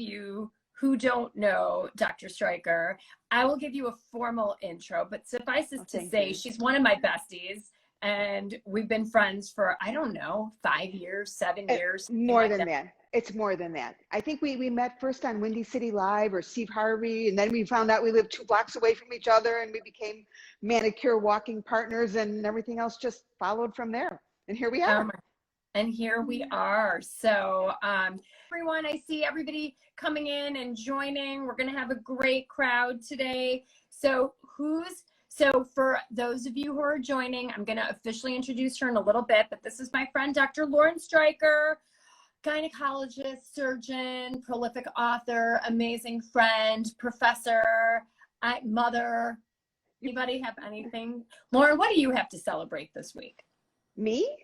you who don't know Dr. Streicher, I will give you a formal intro, but suffice it to say, she's one of my besties, and we've been friends for, I don't know, 5 years, 7 years. More than that. It's more than that. I think we met first on Windy City Live or Steve Harvey, and then we found out we lived 2 blocks away from each other, and we became manicure walking partners, and everything else just followed from there. And here we are. And here we are. So everyone, I see everybody coming in and joining. We're going to have a great crowd today. So for those of you who are joining, I'm going to officially introduce her in a little bit, but this is my friend, Dr. Lauren Streicher, gynecologist, surgeon, prolific author, amazing friend, professor, mother. Anybody have anything? Lauren, what do you have to celebrate this week? Me?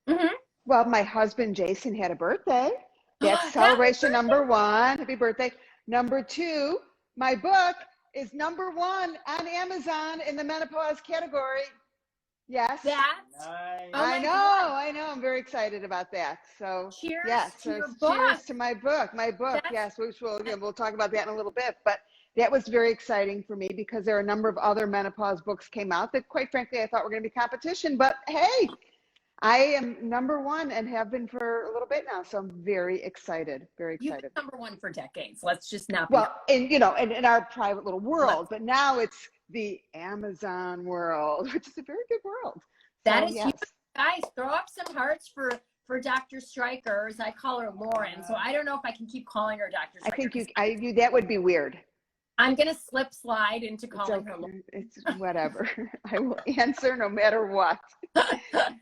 Mm-hmm. Well, my husband, Jason, had a birthday. That's celebration number 1. Happy birthday. Number 2, my book is number 1 on Amazon in the menopause category. Yes. Nice. I know. I'm very excited about that. So cheers to your cheers book. to my book. Yes, we'll talk about that in a little bit. But that was very exciting for me because there are a number of other menopause books came out that, quite frankly, I thought were going to be competition. But hey, I am number 1 and have been for a little bit now. So I'm very excited. Very excited. You've been number 1 for decades. Let's just not. Well, in our private little world, but now it's the Amazon world, which is a very good world. That is huge. Guys, throw up some hearts for Dr. Streicher, as I call her Lauren. So I don't know if I can keep calling her Dr. Streicher. I think that would be weird. I'm going to slide into calling her Lauren. It's whatever. I will answer no matter what.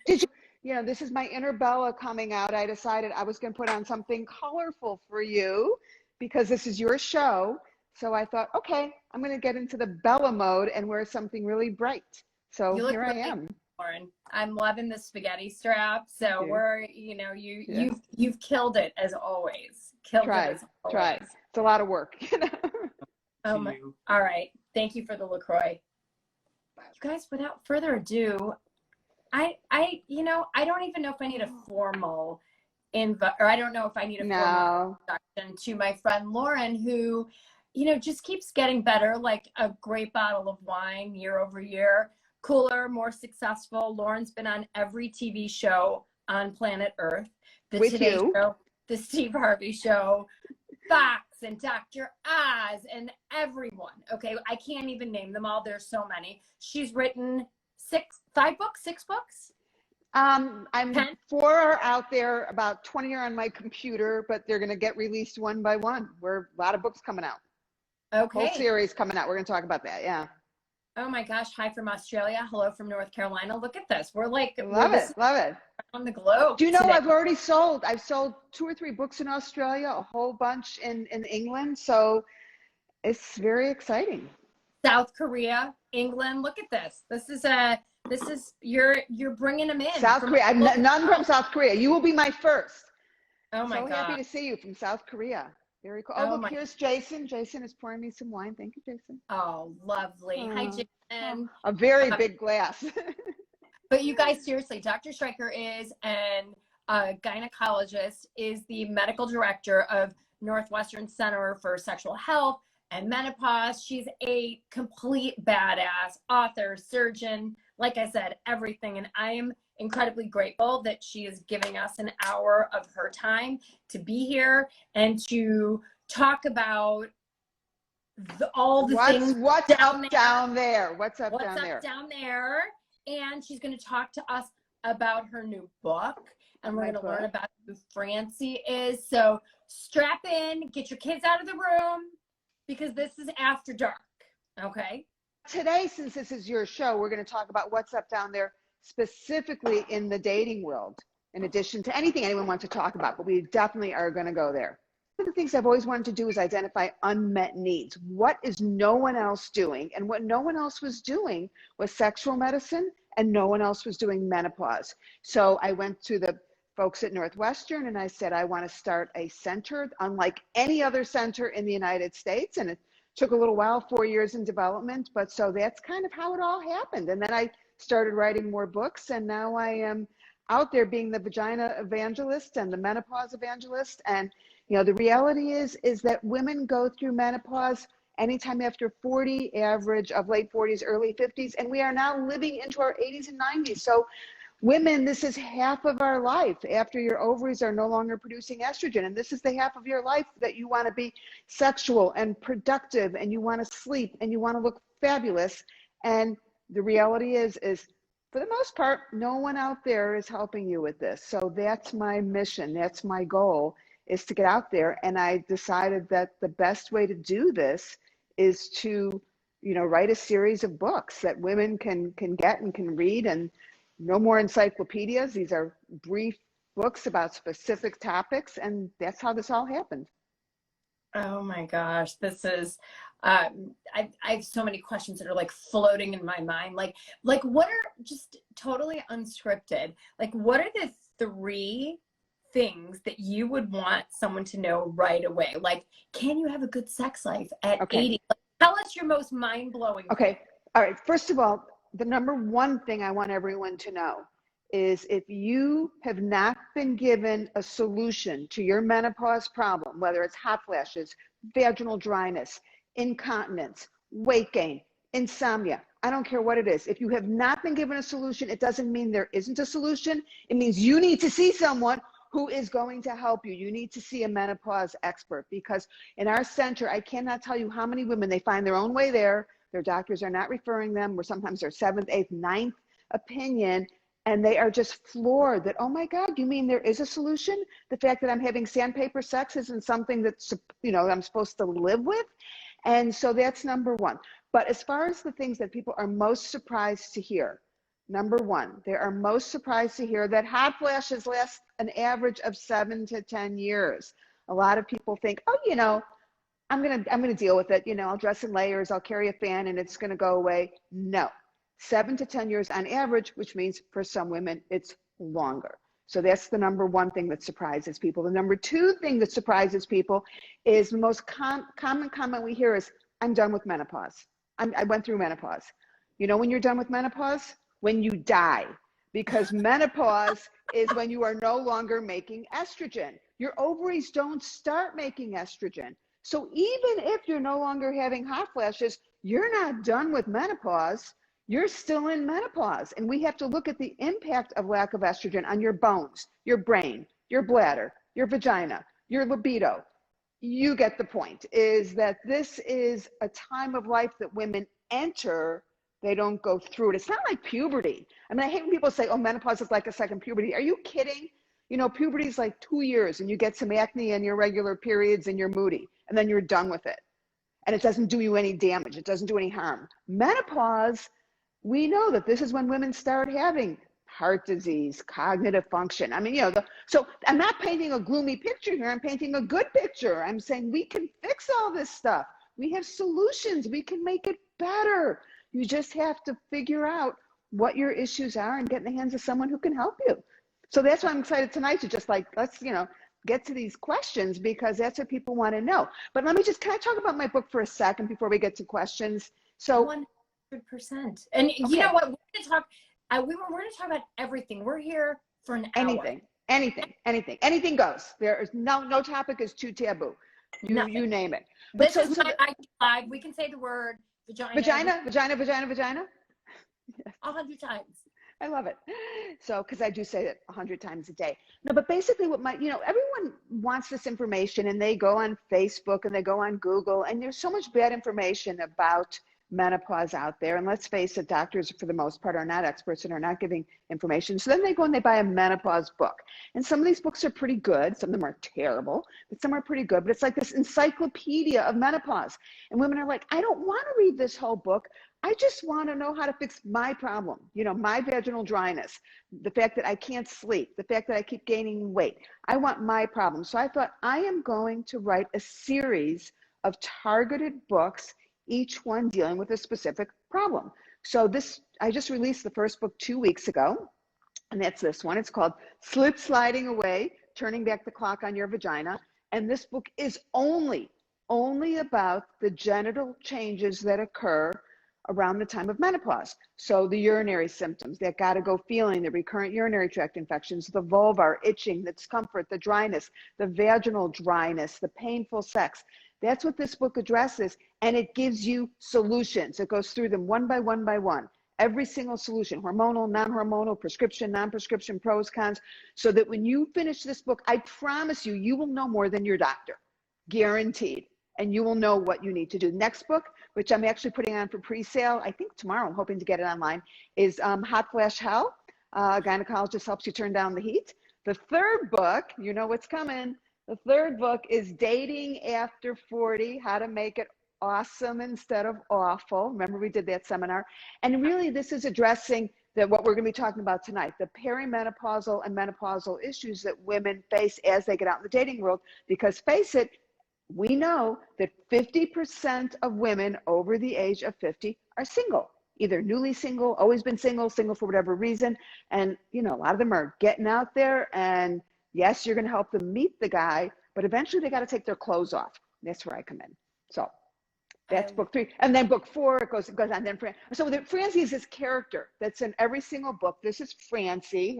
This is my inner Bella coming out. I decided I was going to put on something colorful for you because this is your show. So I thought, okay, I'm going to get into the Bella mode and wear something really bright. So here I am. Lauren, I'm loving the spaghetti strap. So you've killed it as always. Try. It's a lot of work. All right. Thank you for the LaCroix. You guys, without further ado, I don't even know if I need a formal I don't know if I need a formal introduction to my friend Lauren, who, just keeps getting better, like a great bottle of wine year over year, cooler, more successful. Lauren's been on every TV show on planet Earth, the Today Show, the Steve Harvey Show, Fox and Dr. Oz and everyone. Okay. I can't even name them all. There's so many. She's written 6 books. I'm 4 are out there, about 20 are on my computer, but they're going to get released one by one. A lot of books coming out. Okay. Whole series coming out. We're going to talk about that. Yeah. Oh my gosh. Hi from Australia. Hello from North Carolina. Look at this. We're like, love it. On the globe. Do you know I've sold 2 or 3 books in Australia, a whole bunch in England. So it's very exciting. South Korea, England. Look at this. You're bringing them in. South Korea. None from South Korea. You will be my first. Oh my God. So happy to see you from South Korea. Very cool. Oh, look, here's Jason. Jason is pouring me some wine. Thank you, Jason. Oh, lovely. Hi, Jason. A very big glass. But you guys, seriously, Dr. Streicher is a gynecologist, is the medical director of Northwestern Center for Sexual Health and Menopause. She's a complete badass author, surgeon, like I said, everything. And I am incredibly grateful that she is giving us an hour of her time to be here and to talk about all the things. What's up down there? What's up down there? And she's going to talk to us about her new book. And we're going to learn about who Francie is. So strap in, get your kids out of the room, because this is after dark. Okay? Today, since this is your show, we're going to talk about what's up down there, specifically in the dating world, in addition to anything anyone wants to talk about. But we definitely are going to go there. One of the things I've always wanted to do is identify unmet needs. What is no one else doing? And what no one else was doing was sexual medicine, and no one else was doing menopause. So I went to the folks at Northwestern and I said, I want to start a center unlike any other center in the United States. And it took a little while, 4 years in development, but so that's kind of how it all happened. And then I started writing more books, and now I am out there being the vagina evangelist and the menopause evangelist, and You know, the reality is that women go through menopause anytime after 40, average of late 40s, early 50s, and we are now living into our 80s and 90s. So women, this is half of our life after your ovaries are no longer producing estrogen. And this is the half of your life that you want to be sexual and productive, and you want to sleep, and you want to look fabulous. And the reality is for the most part, no one out there is helping you with this. So that's my mission. That's my goal, is to get out there. And I decided that the best way to do this is to, you know, write a series of books that women can get and can read, and no more encyclopedias. These are brief books about specific topics, and that's how this all happened. Oh my gosh, this is, I have so many questions that are like floating in my mind. Like what are, just totally unscripted, like what are the 3 things that you would want someone to know right away? Like, can you have a good sex life at 80? Like, tell us your most mind-blowing thing. All right. First of all, the number one thing I want everyone to know is, if you have not been given a solution to your menopause problem, whether it's hot flashes, vaginal dryness, incontinence, weight gain, insomnia, I don't care what it is. If you have not been given a solution, it doesn't mean there isn't a solution. It means you need to see someone who is going to help you. You need to see a menopause expert, because in our center, I cannot tell you how many women, they find their own way there. Their doctors are not referring them, or sometimes their 7th, 8th, 9th opinion, and they are just floored that, oh my God, you mean there is a solution? The fact that I'm having sandpaper sex isn't something that's, you know, I'm supposed to live with? And so that's number one. But as far as the things that people are most surprised to hear, number one, they are most surprised to hear that hot flashes last an average of 7 to 10 years. A lot of people think, oh, you know, I'm gonna deal with it. You know, I'll dress in layers, I'll carry a fan, and it's gonna go away. No, 7 to 10 years on average, which means for some women it's longer. So that's the number one thing that surprises people. The number 2 thing that surprises people is, the most common comment we hear is, I'm done with menopause. I went through menopause. You know when you're done with menopause? When you die. Because menopause is when you are no longer making estrogen. Your ovaries don't start making estrogen. So even if you're no longer having hot flashes, you're not done with menopause. You're still in menopause. And we have to look at the impact of lack of estrogen on your bones, your brain, your bladder, your vagina, your libido. You get the point, is that this is a time of life that women enter. They don't go through it. It's not like puberty. I mean, I hate when people say, oh, menopause is like a second puberty. Are you kidding? You know, puberty is like 2 years, and you get some acne and irregular periods and you're moody, and then you're done with it. And it doesn't do you any damage. It doesn't do any harm. Menopause, we know that this is when women start having heart disease, cognitive function. I mean, you know, so I'm not painting a gloomy picture here. I'm painting a good picture. I'm saying we can fix all this stuff. We have solutions. We can make it better. You just have to figure out what your issues are and get in the hands of someone who can help you. So that's why I'm excited tonight to just like, let's, you know, get to these questions, because that's what people want to know. But let me just, can I talk about my book for a second before we get to questions? So 100%. And you know what, we're going to talk, we're going to talk about everything. We're here for an hour. Anything goes. There is no topic is too taboo. You name it. But this is my live. We can say the word vagina. Vagina. 100 times. I love it. So, because I do say it 100 times a day. No, but basically what everyone wants this information, and they go on Facebook and they go on Google, and there's so much bad information about menopause out there. And let's face it, doctors for the most part are not experts and are not giving information. So then they go and they buy a menopause book. And some of these books are pretty good. Some of them are terrible, but some are pretty good. But it's like this encyclopedia of menopause. And women are like, I don't want to read this whole book. I just want to know how to fix my problem. You know, my vaginal dryness, the fact that I can't sleep, the fact that I keep gaining weight. I want my problem. So I thought, I am going to write a series of targeted books, each one dealing with a specific problem. So I just released the first book 2 weeks ago, and that's this one. It's called Slip Sliding Away, Turning Back the Clock on Your Vagina. And this book is only about the genital changes that occur around the time of menopause. So the urinary symptoms, that got-to-go feeling, the recurrent urinary tract infections, the vulvar itching, the discomfort, the dryness, the vaginal dryness, the painful sex. That's what this book addresses, and it gives you solutions. It goes through them one by one by one. Every single solution, hormonal, non-hormonal, prescription, non-prescription, pros, cons, so that when you finish this book, I promise you, you will know more than your doctor, guaranteed, and you will know what you need to do. Next book, which I'm actually putting on for pre-sale, I think tomorrow, I'm hoping to get it online, is Hot Flash Hell. A gynecologist helps you turn down the heat. The third book, you know what's coming. The third book is Dating After 40, How to Make It Awesome Instead of Awful. Remember, we did that seminar. And really, this is addressing what we're going to be talking about tonight, the perimenopausal and menopausal issues that women face as they get out in the dating world. Because face it, we know that 50% of women over the age of 50 are single, either newly single, always been single, single for whatever reason. And, you know, a lot of them are getting out there, and yes, you're going to help them meet the guy, but eventually they got to take their clothes off. That's where I come in. So that's book 3. And then book 4, it goes on. Then so Francie is this character that's in every single book. This is Francie,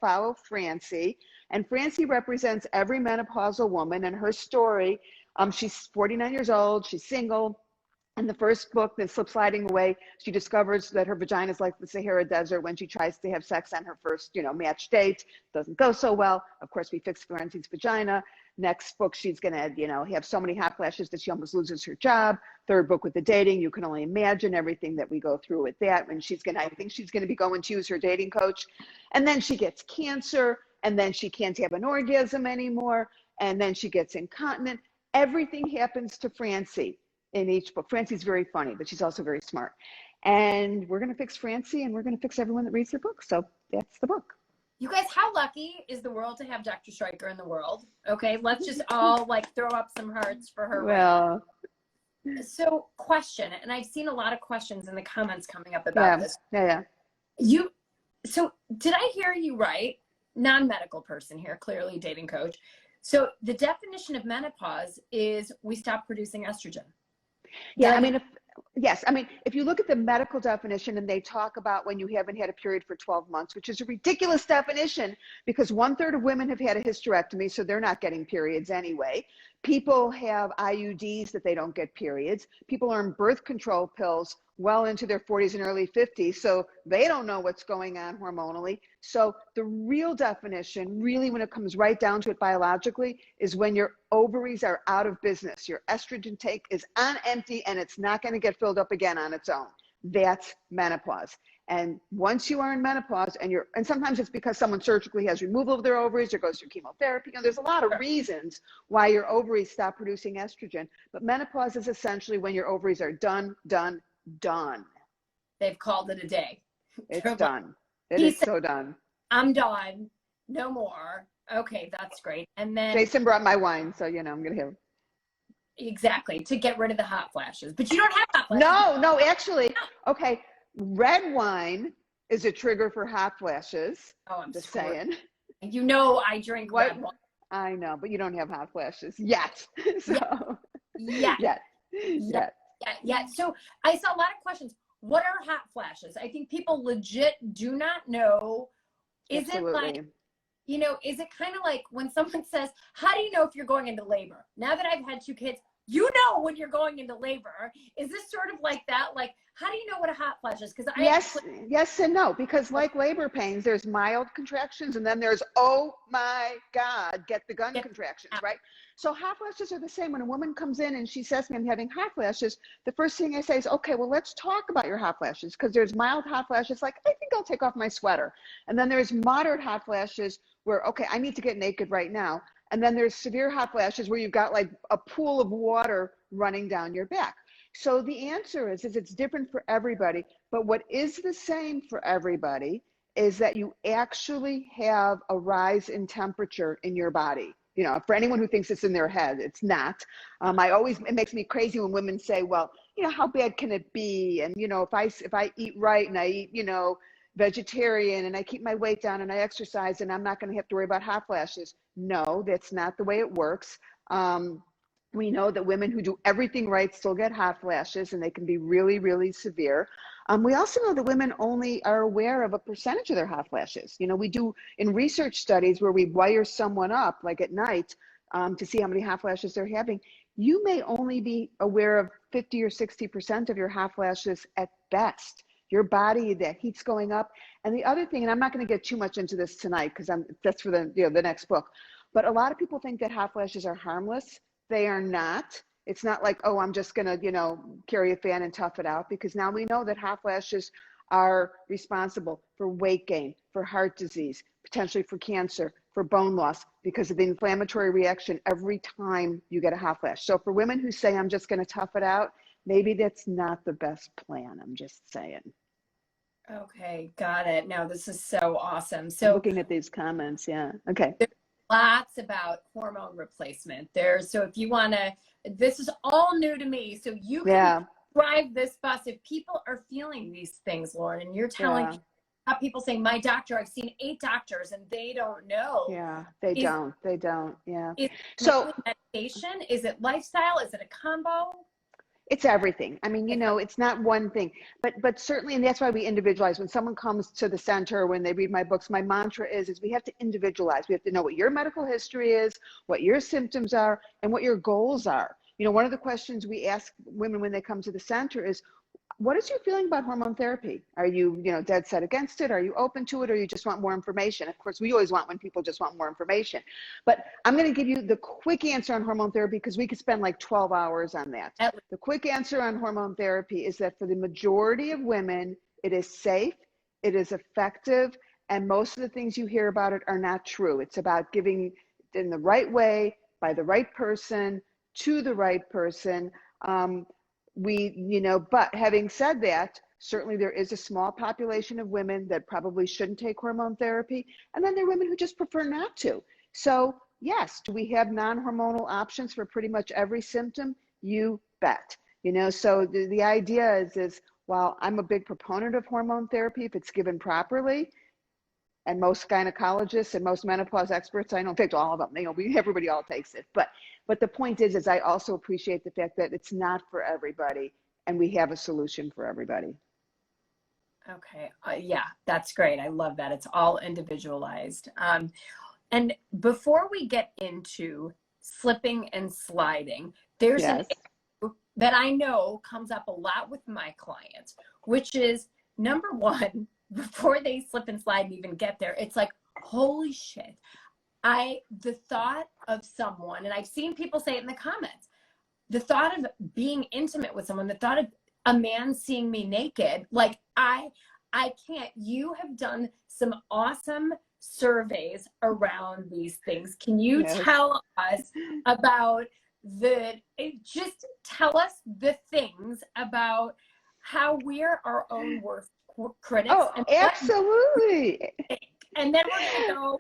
#follow Francie. And Francie represents every menopausal woman and her story. She's 49 years old. She's single. In the first book, The Slip Sliding Away, she discovers that her vagina is like the Sahara Desert when she tries to have sex on her first, match date. Doesn't go so well. Of course, we fix Francie's vagina. Next book, she's going to, have so many hot flashes that she almost loses her job. Third book with the dating, you can only imagine everything that we go through with that. When I think she's going to be going to use her dating coach. And then she gets cancer, and then she can't have an orgasm anymore. And then she gets incontinent. Everything happens to Francie in each book. Francie's very funny, but she's also very smart. And we're going to fix Francie, and we're going to fix everyone that reads the book. So that's the book. You guys, how lucky is the world to have Dr. Streicher in the world? Okay, let's just all throw up some hearts for her. Well, so question, and I've seen a lot of questions in the comments coming up about this. Yeah. So did I hear you right? Non-medical person here, clearly dating coach. So the definition of menopause is we stop producing estrogen. Yeah, if you look at the medical definition, and they talk about when you haven't had a period for 12 months, which is a ridiculous definition because 1/3 of women have had a hysterectomy, so they're not getting periods anyway. People have IUDs that they don't get periods. People are on birth control pills well into their 40s and early 50s, so they don't know what's going on hormonally. So the real definition, really when it comes right down to it biologically, is when your ovaries are out of business. Your estrogen tank is on empty and it's not going to get filled up again on its own. That's menopause. And once you are in menopause, and sometimes it's because someone surgically has removal of their ovaries or goes through chemotherapy. There's a lot of reasons why your ovaries stop producing estrogen. But menopause is essentially when your ovaries are done. They've called it a day. It's done. It is so done. I'm done. No more. Okay, that's great. And then Jason brought my wine, so I'm gonna have. Exactly, to get rid of the hot flashes. But you don't have hot flashes. No, actually, okay. Red wine is a trigger for hot flashes. Oh, I'm just screwed. saying. I drink red wine. I know, but you don't have hot flashes yet. So yet. So I saw a lot of questions. What are hot flashes? I think people legit do not know. Is Absolutely. Is it kind of like when someone says, how do you know if you're going into labor? Now that I've had 2 kids, you know when you're going into labor. Is this sort of like that? Like, how do you know what a hot flash is? Because yes and no, because like labor pains, there's mild contractions, and then there's, oh my God, get the gun contractions, right? So hot flashes are the same. When a woman comes in and she says to me, I'm having hot flashes, the first thing I say is, okay, well, let's talk about your hot flashes, because there's mild hot flashes, like, I think I'll take off my sweater. And then there's moderate hot flashes where, okay, I need to get naked right now. And then there's severe hot flashes where you've got like a pool of water running down your back. So the answer is it's different for everybody. But what is the same for everybody is that you actually have a rise in temperature in your body. For anyone who thinks it's in their head, it's not. It makes me crazy when women say, well, how bad can it be? And, if I eat right and I eat, vegetarian and I keep my weight down and I exercise and I'm not going to have to worry about hot flashes. No, that's not the way it works. We know that women who do everything right still get hot flashes, and they can be really, really severe. We also know that women only are aware of a percentage of their hot flashes. You know, we do in research studies where we wire someone up, like at night, to see how many hot flashes they're having. You may only be aware of 50 or 60% of your hot flashes at best. Your body, that heat's going up. And the other thing, and I'm not going to get too much into this tonight because that's for the next book, but a lot of people think that hot flashes are harmless. They are not. It's not like, oh, I'm just going to, carry a fan and tough it out, because now we know that hot flashes are responsible for weight gain, for heart disease, potentially for cancer, for bone loss, because of the inflammatory reaction every time you get a hot flash. So for women who say, I'm just going to tough it out, maybe that's not the best plan. I'm just saying. Okay, got it. Now this is so awesome. So looking at these comments, yeah. Okay. There's lots about hormone replacement. So if you want to, this is all new to me. So you can drive this bus if people are feeling these things, Lauren, and you're telling people saying, my doctor, I've seen 8 doctors and they don't know. Yeah, they don't. Yeah. Is so medication? Is it lifestyle? Is it a combo? It's everything. I mean, it's not one thing, but certainly, and that's why we individualize. When someone comes to the center, when they read my books, my mantra is we have to individualize. We have to know what your medical history is, what your symptoms are, and what your goals are. One of the questions we ask women when they come to the center is, what is your feeling about hormone therapy? Are you, dead set against it? Are you open to it? Or you just want more information? Of course, we always want when people just want more information. But I'm going to give you the quick answer on hormone therapy, because we could spend like 12 hours on that. The quick answer on hormone therapy is that for the majority of women, it is safe, it is effective, and most of the things you hear about it are not true. It's about giving in the right way, by the right person, to the right person. But having said that, certainly there is a small population of women that probably shouldn't take hormone therapy. And then there are women who just prefer not to. So yes, do we have non-hormonal options for pretty much every symptom? You bet. So the idea is while I'm a big proponent of hormone therapy, if it's given properly, and most gynecologists and most menopause experts, I know, in fact, all of them, everybody all takes it. But the point is I also appreciate the fact that it's not for everybody, and we have a solution for everybody. Okay. Yeah, that's great. I love that. It's all individualized. And before we get into slipping and sliding, there's an issue that I know comes up a lot with my clients, which is, number one, before they slip and slide and even get there, it's like, holy shit. The thought of someone, and I've seen people say it in the comments, the thought of being intimate with someone, the thought of a man seeing me naked, like I can't. You have done some awesome surveys around these things. Can you tell us about just tell us the things about how we're our own worst critics? Oh, and absolutely. And then we're going to go,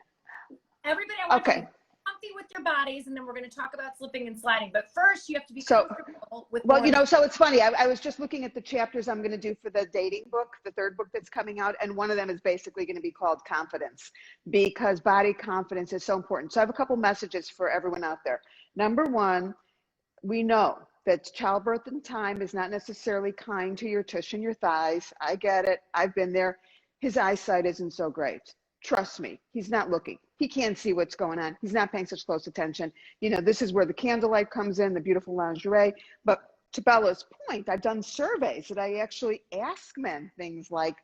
everybody, I want you to be comfy with your bodies, and then we're going to talk about slipping and sliding. But first, you have to be comfortable with. Well, so it's funny. I was just looking at the chapters I'm going to do for the dating book, the 3rd book that's coming out, and one of them is basically going to be called confidence, because body confidence is so important. So I have a couple messages for everyone out there. Number one, we know that childbirth in time is not necessarily kind to your tush and your thighs. I get it. I've been there. His eyesight isn't so great. Trust me, he's not looking. He can't see what's going on. He's not paying such close attention. This is where the candlelight comes in, the beautiful lingerie. But to Bella's point, I've done surveys that I actually ask men things like,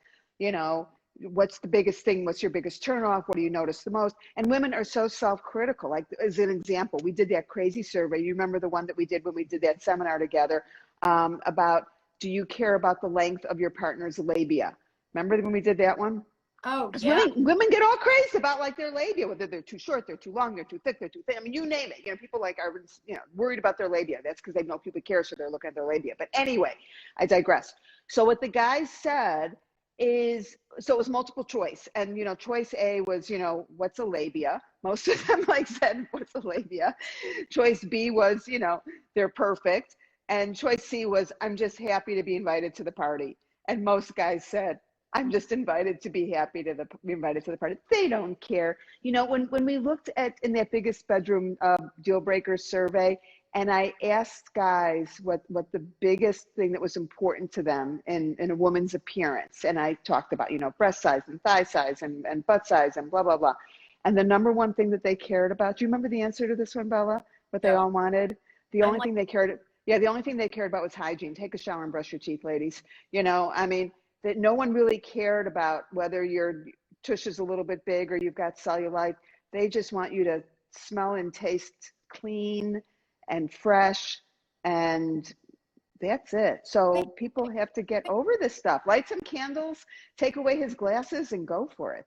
what's the biggest thing? What's your biggest turnoff? What do you notice the most? And women are so self-critical. Like, as an example, we did that crazy survey. You remember the one that we did when we did that seminar together about, do you care about the length of your partner's labia? Remember when we did that one? Oh, yeah. Women get all crazy about like their labia, whether they're too short, they're too long, they're too thick, they're too thin. I mean, you name it. People are worried about their labia. That's because they know people care, so they're looking at their labia. But anyway, I digress. So what the guys said is, so it was multiple choice, and choice A was, what's a labia? Most of them said, what's a labia? Choice B was, they're perfect, and choice C was, I'm just happy to be invited to the party. And most guys said, I'm just invited to be happy to be invited to the party. They don't care. When we looked at in that biggest bedroom deal breaker survey, And I asked guys what the biggest thing that was important to them in a woman's appearance. And I talked about, breast size and thigh size and butt size and blah, blah, blah. And the number one thing that they cared about, do you remember the answer to this one, Bella? What they all wanted? The only thing they cared about was hygiene. Take a shower and brush your teeth, ladies. That no one really cared about whether your tush is a little bit big or you've got cellulite. They just want you to smell and taste clean and fresh, and that's it. So people have to get over this stuff. Light some candles, take away his glasses, and go for it.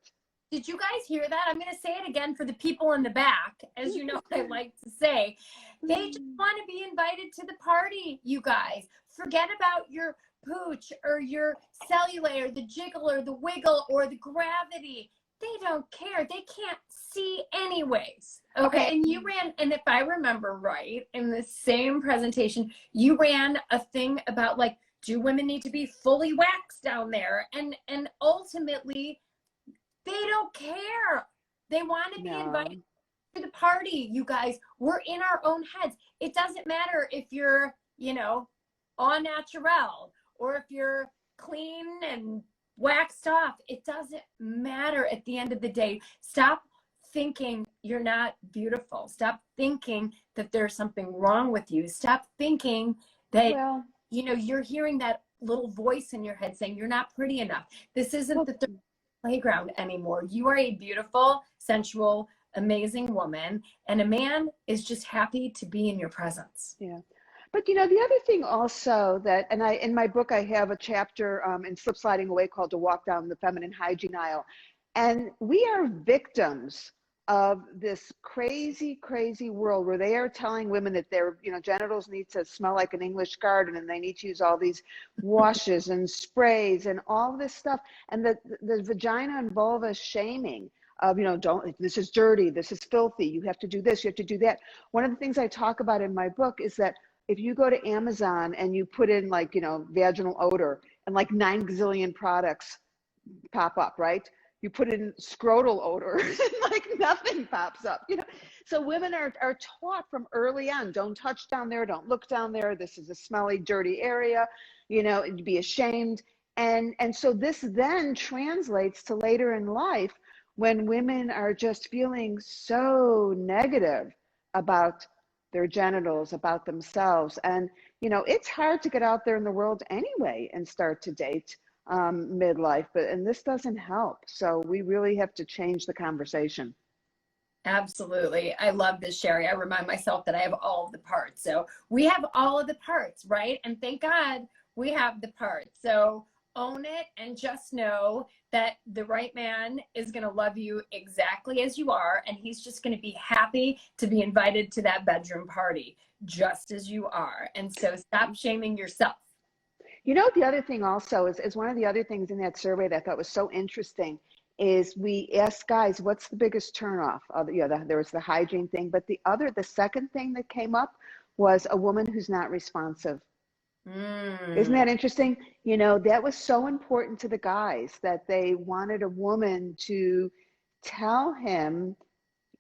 Did you guys hear that? I'm going to say it again for the people in the back. As you know, I like to say, they just want to be invited to the party, you guys. Forget about your pooch or your cellulite or the jiggle or the wiggle or the gravity. They don't care. They can't see anyways. Okay. And you ran, and if I remember right, in the same presentation, you ran a thing about like, do women need to be fully waxed down there? And ultimately, they don't care. They want to be invited to the party, you guys. We're in our own heads. It doesn't matter if you're, au naturel or if you're clean and waxed off. It doesn't matter at the end of the day. Stop thinking you're not beautiful. Stop thinking that there's something wrong with you. Stop thinking that, you're hearing that little voice in your head saying you're not pretty enough. This isn't the playground anymore. You are a beautiful, sensual, amazing woman, and a man is just happy to be in your presence. Yeah. But the other thing also that, and in my book, I have a chapter in Slip Sliding Away called To Walk Down the Feminine Hygiene Aisle. And we are victims of this crazy, crazy world where they are telling women that their, genitals need to smell like an English garden and they need to use all these washes and sprays and all this stuff. And the vagina and vulva shaming of, this is dirty, this is filthy, you have to do this, you have to do that. One of the things I talk about in my book is that if you go to Amazon and you put in vaginal odor and 9 gazillion products pop up, right? You put in scrotal odor and nothing pops up, So women are taught from early on, don't touch down there, don't look down there. This is a smelly, dirty area, be ashamed. And so this then translates to later in life when women are just feeling so negative about their genitals, about themselves. And, it's hard to get out there in the world anyway and start to date midlife, and this doesn't help. So we really have to change the conversation. Absolutely. I love this, Sherry. I remind myself that I have all of the parts. So we have all of the parts, right? And thank God we have the parts. So own it and just know that the right man is going to love you exactly as you are. And he's just going to be happy to be invited to that bedroom party just as you are. And so stop shaming yourself. The other thing also is one of the other things in that survey that I thought was so interesting is we asked guys, what's the biggest turnoff? There was the hygiene thing, but the second thing that came up was a woman who's not responsive. Isn't that interesting? That was so important to the guys that they wanted a woman to tell him,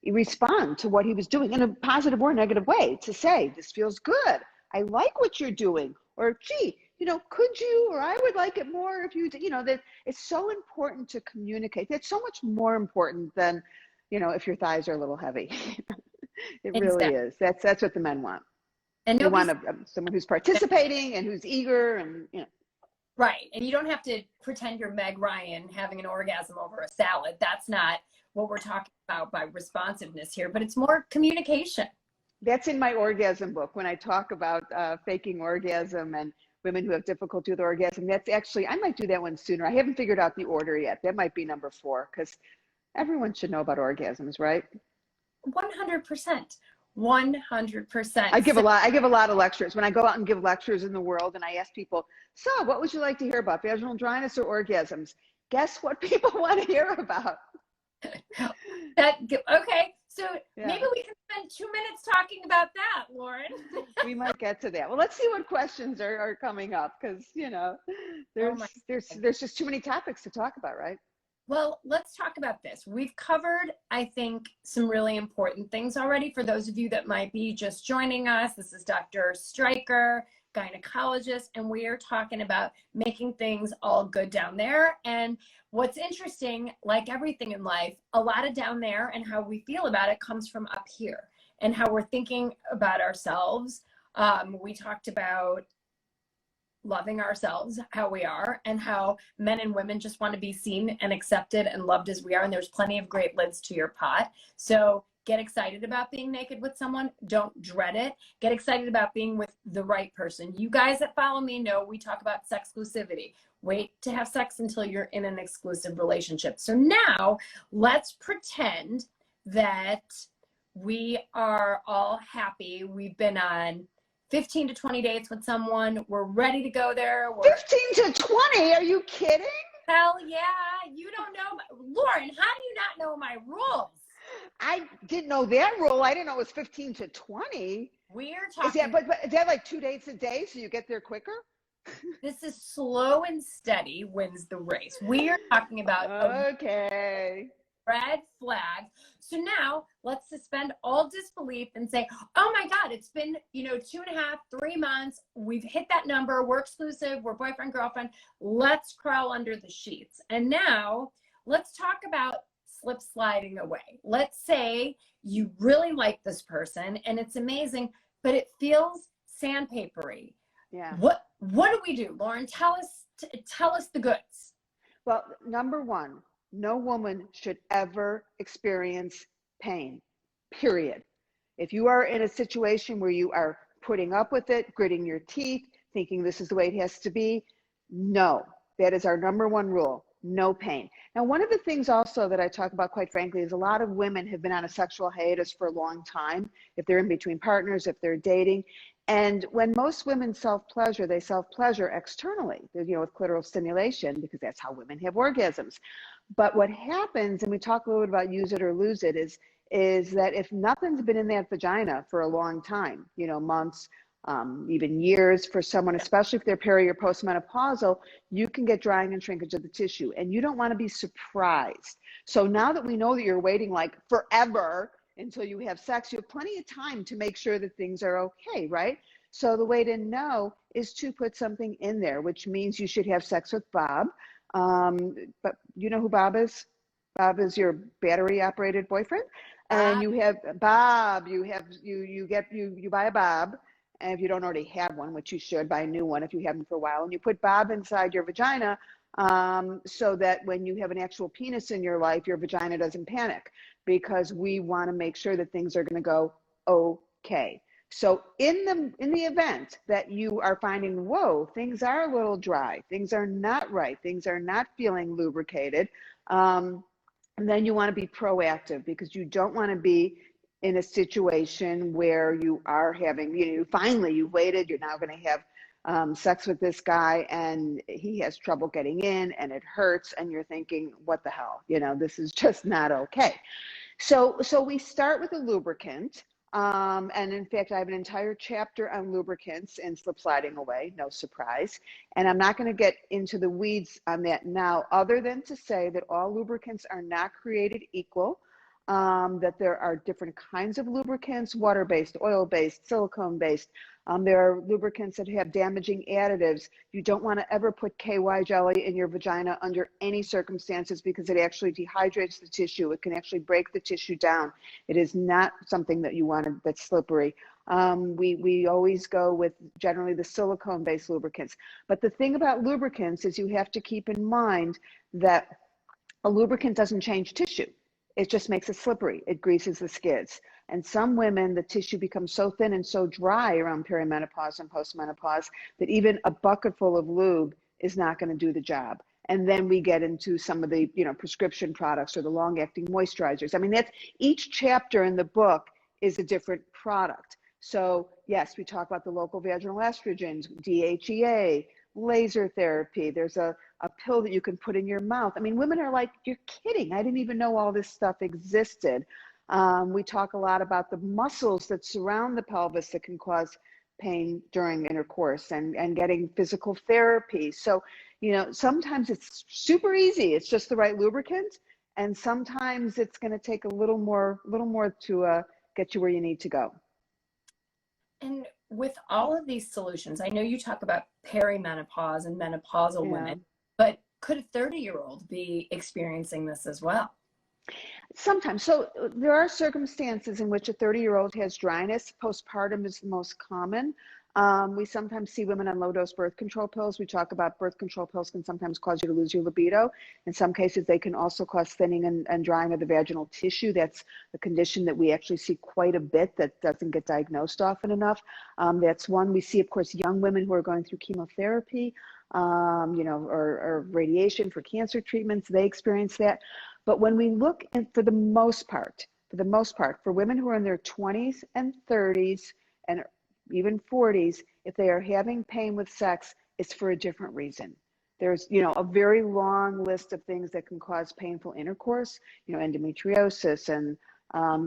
respond to what he was doing in a positive or negative way, to say, this feels good. I like what you're doing. Or, gee, could you, or I would like it more if you, that it's so important to communicate. It's so much more important than, if your thighs are a little heavy. It really is. That's what the men want. And they want someone who's participating and who's eager and, Right. And you don't have to pretend you're Meg Ryan having an orgasm over a salad. That's not what we're talking about by responsiveness here, but it's more communication. That's in my orgasm book when I talk about faking orgasm and women who have difficulty with orgasm. That's actually, I might do that one sooner. I haven't figured out the order yet. That might be number 4 because everyone should know about orgasms, right? 100%. 100%. I give a lot of lectures. When I go out and give lectures in the world and I ask people, so what would you like to hear about, vaginal dryness or orgasms? Guess what people want to hear about? Okay. So maybe we can spend 2 minutes talking about that, Lauren. We might get to that. Well, let's see what questions are coming up because, there's just too many topics to talk about, right? Well, let's talk about this. We've covered, I think, some really important things already. For those of you that might be just joining us, this is Dr. Streicher, gynecologist, and we are talking about making things all good down there. And what's interesting, like everything in life, a lot of down there and how we feel about it comes from up here and how we're thinking about ourselves. We talked about loving ourselves, how we are, and how men and women just want to be seen and accepted and loved as we are. And there's plenty of great lids to your pot. So get excited about being naked with someone. Don't dread it. Get excited about being with the right person. You guys that follow me know we talk about sexclusivity. Wait to have sex until you're in an exclusive relationship. So now let's pretend that we are all happy. We've been on 15 to 20 dates with someone. We're ready to go there. 15 to 20? Are you kidding? Hell yeah. You don't know. Lauren, how do you not know my rules? I didn't know that rule. I didn't know it was 15 to 20. We're talking. But is that like 2 dates a day so you get there quicker? This is slow and steady wins the race. We are talking about okay. Red flag. So now let's suspend all disbelief and say, oh my God, it's been, 2.5, 3 months. We've hit that number. We're exclusive. We're boyfriend, girlfriend. Let's crawl under the sheets. And now let's talk about slip sliding away. Let's say you really like this person and it's amazing, but it feels sandpapery. Yeah. What do we do? Lauren, tell us the goods. Well, number one, no woman should ever experience pain, period. If you are in a situation where you are putting up with it, gritting your teeth, thinking this is the way it has to be, no, that is our number one rule, no pain. Now, one of the things also that I talk about, quite frankly, is a lot of women have been on a sexual hiatus for a long time, if they're in between partners, if they're dating. And when most women self-pleasure, they self-pleasure externally, with clitoral stimulation, because that's how women have orgasms. But what happens, and we talk a little bit about use it or lose it, is that if nothing's been in that vagina for a long time, months, even years for someone, especially if they're peri or postmenopausal, you can get drying and shrinkage of the tissue, and you don't want to be surprised. So now that we know that you're waiting like forever until you have sex, you have plenty of time to make sure that things are okay, right? So the way to know is to put something in there, which means you should have sex with Bob. But you know who Bob is? Bob is your battery operated boyfriend. And you have Bob, you buy a Bob. And if you don't already have one, which you should, buy a new one if you haven't for a while, and you put Bob inside your vagina, so that when you have an actual penis in your life, your vagina doesn't panic, because we want to make sure that things are going to go okay. So in the event that you are finding, whoa, things are a little dry, things are not right, things are not feeling lubricated, and then you want to be proactive, because you don't want to be in a situation where you are having, finally you've waited, you're now going to have sex with this guy and he has trouble getting in and it hurts, and you're thinking, what the hell, this is just not okay. So we start with a lubricant. And in fact, I have an entire chapter on lubricants and slip sliding away, no surprise. And I'm not going to get into the weeds on that now, other than to say that all lubricants are not created equal, that there are different kinds of lubricants, water-based, oil-based, silicone-based. There are lubricants that have damaging additives. You don't want to ever put KY jelly in your vagina under any circumstances, because it actually dehydrates the tissue. It can actually break the tissue down. It is not something that you want that's slippery. We always go with generally the silicone-based lubricants. But the thing about lubricants is you have to keep in mind that a lubricant doesn't change tissue. It just makes it slippery. It greases the skids. And some women, the tissue becomes so thin and so dry around perimenopause and postmenopause that even a bucket full of lube is not going to do the job. And then we get into some of the, prescription products or the long-acting moisturizers. I mean, that's each chapter in the book is a different product. So yes, we talk about the local vaginal estrogens, DHEA, laser therapy. There's a pill that you can put in your mouth. I mean, women are like, you're kidding. I didn't even know all this stuff existed. We talk a lot about the muscles that surround the pelvis that can cause pain during intercourse and getting physical therapy. So, sometimes it's super easy. It's just the right lubricant. And sometimes it's going to take a little more to get you where you need to go. And with all of these solutions, I know you talk about perimenopause and menopausal women, but could a 30-year-old be experiencing this as well? Sometimes. So there are circumstances in which a 30-year-old has dryness. Postpartum is the most common. We sometimes see women on low-dose birth control pills. We talk about birth control pills can sometimes cause you to lose your libido. In some cases, they can also cause thinning and drying of the vaginal tissue. That's a condition that we actually see quite a bit that doesn't get diagnosed often enough. That's one. We see, of course, young women who are going through chemotherapy, or radiation for cancer treatments. They experience that. But when we look, and for the most part, for women who are in their 20s and 30s and even 40s, if they are having pain with sex, it's for a different reason. There's, a very long list of things that can cause painful intercourse, endometriosis and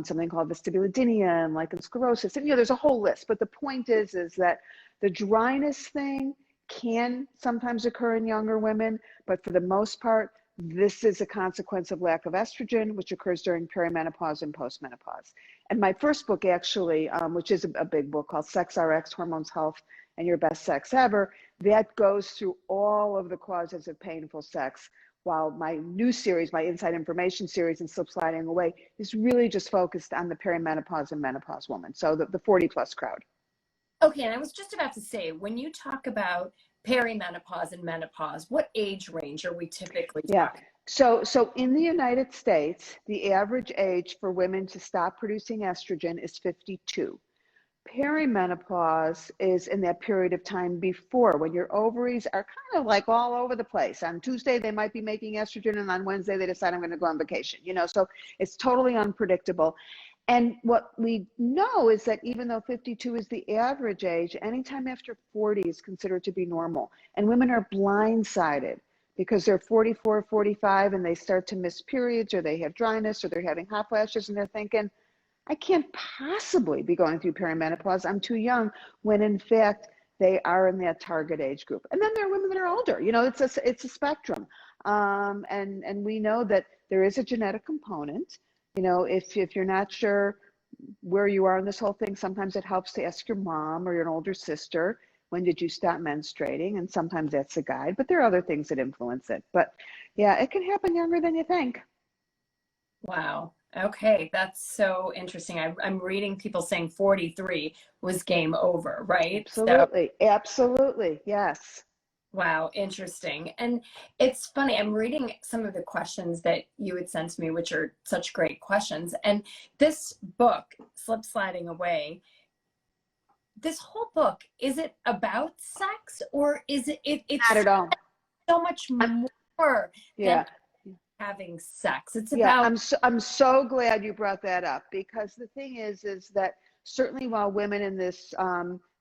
something called vestibulodynia and lichen sclerosis. And, there's a whole list. But the point is that the dryness thing can sometimes occur in younger women, but for the most part, this is a consequence of lack of estrogen, which occurs during perimenopause and postmenopause. And my first book, actually, which is a big book called Sex RX, Hormones, Health, and Your Best Sex Ever, that goes through all of the causes of painful sex, while my new series, my Inside Information series and Slip Sliding Away, is really just focused on the perimenopause and menopause woman, so the 40-plus crowd. Okay, and I was just about to say, when you talk about perimenopause and menopause, what age range are we typically talking? So in the United States, the average age for women to stop producing estrogen is 52. Perimenopause is in that period of time before, when your ovaries are kind of like all over the place. On Tuesday, they might be making estrogen, and on Wednesday, they decide I'm going to go on vacation, so it's totally unpredictable. And what we know is that even though 52 is the average age, anytime after 40 is considered to be normal. And women are blindsided because they're 44, 45, and they start to miss periods, or they have dryness, or they're having hot flashes, and they're thinking, I can't possibly be going through perimenopause. I'm too young, when in fact, they are in that target age group. And then there are women that are older. It's a spectrum. And we know that there is a genetic component. If you're not sure where you are in this whole thing, sometimes it helps to ask your mom or your older sister, when did you stop menstruating? And sometimes that's a guide, but there are other things that influence it. But yeah, it can happen younger than you think. Wow. Okay, that's so interesting. I'm reading people saying 43 was game over, right? Absolutely. Absolutely. Yes. Wow, interesting. And it's funny, I'm reading some of the questions that you had sent to me, which are such great questions. And this book, Slip Sliding Away, this whole book, is it about sex, or is it's not at all so much more than having sex? It's about. I'm so glad you brought that up, because the thing is that certainly while women in this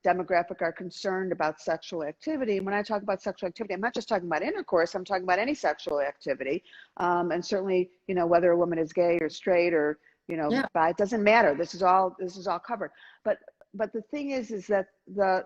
demographic are concerned about sexual activity, and when I talk about sexual activity, I'm not just talking about intercourse, I'm talking about any sexual activity, and certainly whether a woman is gay or straight or bi, it doesn't matter. This is all covered. But the thing is that the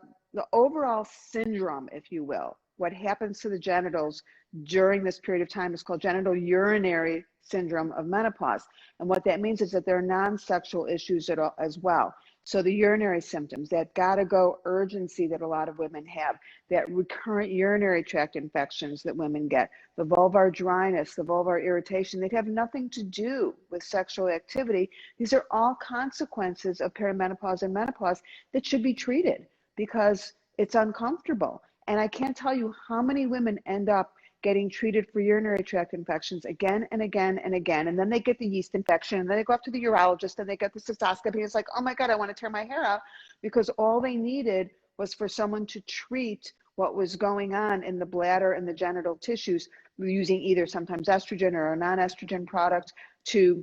overall syndrome, if you will, what happens to the genitals during this period of time is called genital urinary syndrome of menopause. And what that means is that there are non-sexual issues as well. So the urinary symptoms, that gotta go urgency that a lot of women have, that recurrent urinary tract infections that women get, the vulvar dryness, the vulvar irritation, they have nothing to do with sexual activity. These are all consequences of perimenopause and menopause that should be treated, because it's uncomfortable. And I can't tell you how many women end up getting treated for urinary tract infections again and again and again. And then they get the yeast infection, and then they go up to the urologist and they get the cystoscopy. It's like, oh my God, I want to tear my hair out, because all they needed was for someone to treat what was going on in the bladder and the genital tissues using either sometimes estrogen or a non-estrogen product to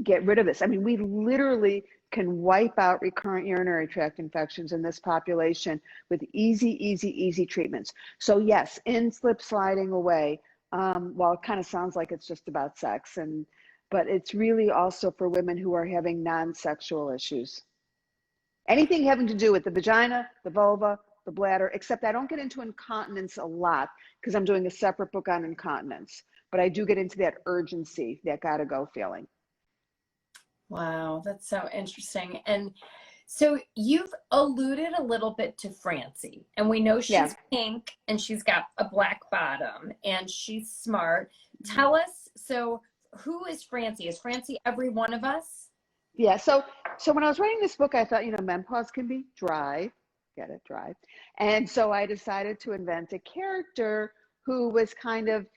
get rid of this. I mean, we literally can wipe out recurrent urinary tract infections in this population with easy treatments. So yes, in Slip Sliding Away, while it kind of sounds like it's just about sex, but it's really also for women who are having non-sexual issues. Anything having to do with the vagina, the vulva, the bladder, except I don't get into incontinence a lot because I'm doing a separate book on incontinence. But I do get into that urgency, that gotta go feeling. Wow, that's so interesting. And so you've alluded a little bit to Francie, and we know she's pink and she's got a black bottom and she's smart. Tell us, so who is Francie? Is Francie every one of us? Yeah, so when I was writing this book, I thought, menopause can be dry, get it, dry. And so I decided to invent a character who was kind of,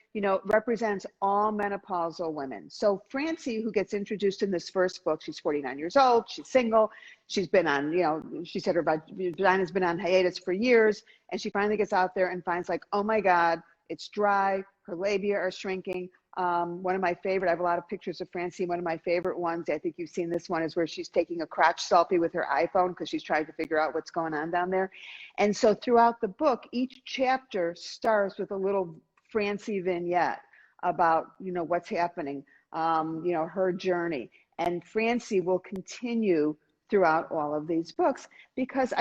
represents all menopausal women. So Francie, who gets introduced in this first book, she's 49 years old, she's single, she's been on, she said her vagina's been on hiatus for years, and she finally gets out there and finds like, oh my God, it's dry, her labia are shrinking. One of my favorite, I have a lot of pictures of Francie. One of my favorite ones, I think you've seen this one, is where she's taking a crotch selfie with her iPhone because she's trying to figure out what's going on down there. And so throughout the book, each chapter starts with a little Francie vignette about, what's happening, her journey. And Francie will continue throughout all of these books because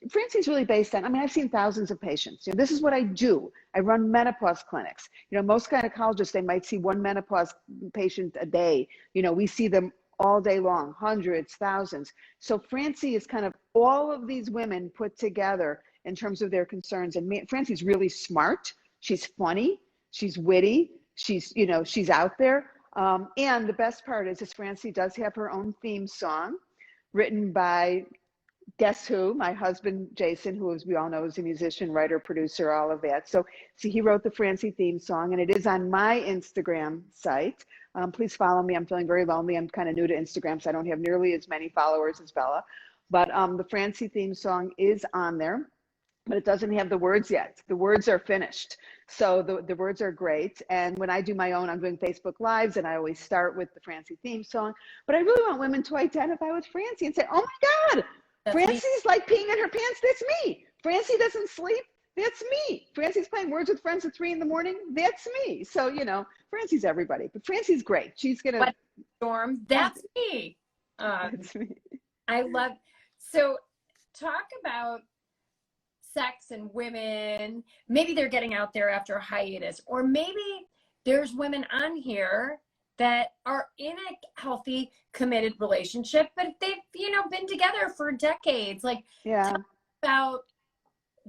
Francie's really based on, I've seen thousands of patients. This is what I do. I run menopause clinics. Most gynecologists, they might see one menopause patient a day. We see them all day long, hundreds, thousands. So Francie is kind of all of these women put together in terms of their concerns. And Francie's really smart. She's funny. She's witty. She's out there. And the best part is Francie does have her own theme song, written by, guess who? My husband, Jason, who, as we all know, is a musician, writer, producer, all of that. So he wrote the Francie theme song, and it is on my Instagram site. Please follow me. I'm feeling very lonely. I'm kind of new to Instagram, so I don't have nearly as many followers as Bella. But the Francie theme song is on there, but it doesn't have the words yet. The words are finished. So the words are great. And when I do my own, I'm doing Facebook Lives, and I always start with the Francie theme song. But I really want women to identify with Francie and say, oh my God, Francie's like peeing in her pants. That's me. Francie doesn't sleep. That's me. Francie's playing Words with Friends at 3 in the morning. That's me. So, Francie's everybody. But Francie's great. She's going to. Storm. That's me. That's me. I love. So talk about sex and women. Maybe they're getting out there after a hiatus, or maybe there's women on here that are in a healthy, committed relationship, but they've, been together for decades. Like, talk about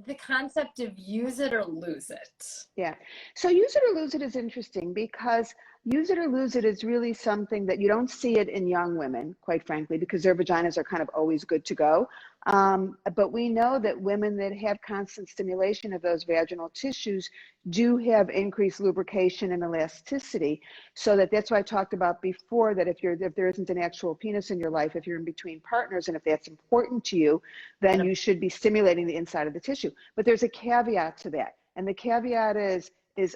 the concept of use it or lose it. Yeah. So use it or lose it is interesting because use it or lose it is really something that you don't see it in young women, quite frankly, because their vaginas are kind of always good to go. But we know that women that have constant stimulation of those vaginal tissues do have increased lubrication and elasticity. So that's why I talked about before that if there isn't an actual penis in your life, if you're in between partners, and if that's important to you, then you should be stimulating the inside of the tissue. But there's a caveat to that. And the caveat is